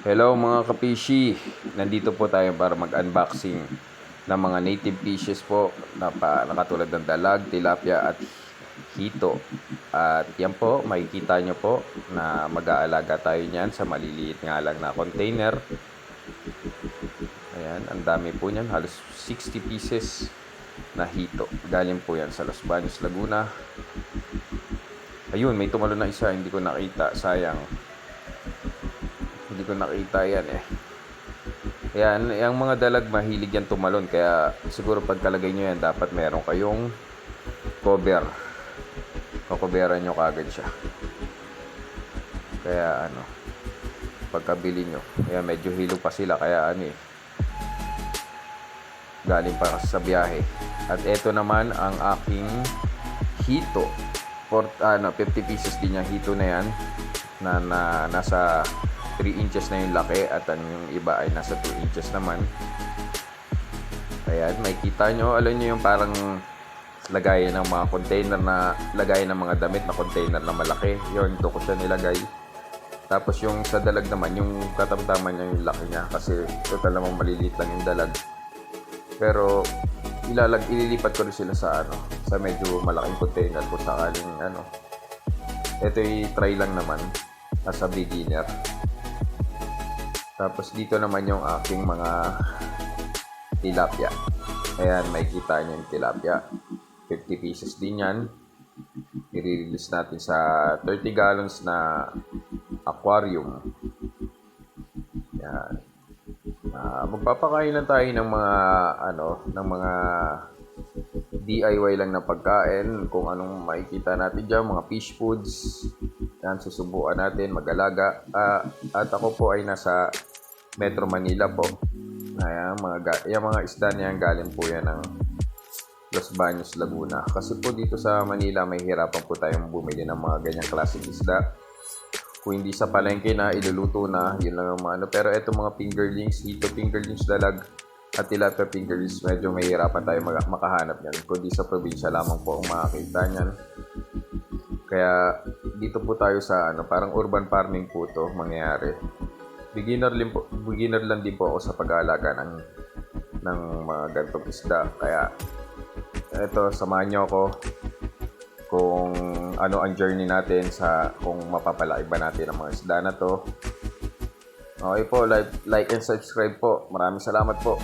Hello mga kapishi, nandito po tayo para mag-unboxing ng mga native fishes po na katulad ng dalag, tilapia at hito. At yan po, makikita nyo po na mag-aalaga tayo niyan sa maliliit nga lang na container. Ayan, ang dami po niyan, halos 60 pieces na hito. Galing po yan sa Los Baños, Laguna. Ayun, may tumalon na isa, hindi ko nakita, sayang. Hindi ko nakita yan eh. Yan, yung mga dalag mahilig yan tumalon. Kaya siguro pagkalagay nyo yan, dapat meron kayong cover. Kakoberan nyo kagad siya. Kaya pagkabili nyo. Kaya medyo hilo pa sila. Kaya galing pa sa biyahe. At eto naman ang aking hito. 50 pieces din yung hito na yan. Na nasa 3 inches na yung laki at yung iba ay nasa 2 inches naman. Ayan, makikita nyo, alam nyo yung parang lagayan ng mga container na lagayan ng mga damit na container na malaki. Yun, ito ko siya nilagay. Tapos yung sa dalag naman, yung katamtaman niya yung laki niya kasi total namang maliliit lang yung dalag. Pero ililipat ko rin sila sa sa medyo malaking container kung sakaling ito yung try lang naman as a beginner. Tapos dito naman yung aking mga tilapia. Ayan, makikita nyo yung tilapia. 50 pieces din yan. I-release natin sa 30 gallons na aquarium. Ayan. Magpapakain lang tayo ng mga ng mga DIY lang na pagkain. Kung anong makikita natin dyan, mga fish foods. Yan, susubukan natin mag-alaga. At ako po ay nasa Metro Manila po. Ayan, yung mga isda niyan galing po yan ng Los Baños, Laguna. Kasi po dito sa Manila may hirapan po tayong bumili ng mga ganyang klaseng isda. Kung hindi sa palengke na, iluluto na, yun lang ang mga Pero eto mga fingerlings, hito fingerlings, dalag at tilapia fingerlings, medyo may hirapan tayo makahanap yan. Kundi sa probinsya lamang po ang makakita niyan. Kaya dito po tayo sa parang urban farming po to mangyayari. Beginner lang din po ako sa pag-aalaga ng mga gantong isda. Kaya eto, samahan nyo ako kung ano ang journey natin sa kung mapapalaki ba natin ang mga isda na to. Okay po, like and subscribe po. Maraming salamat po.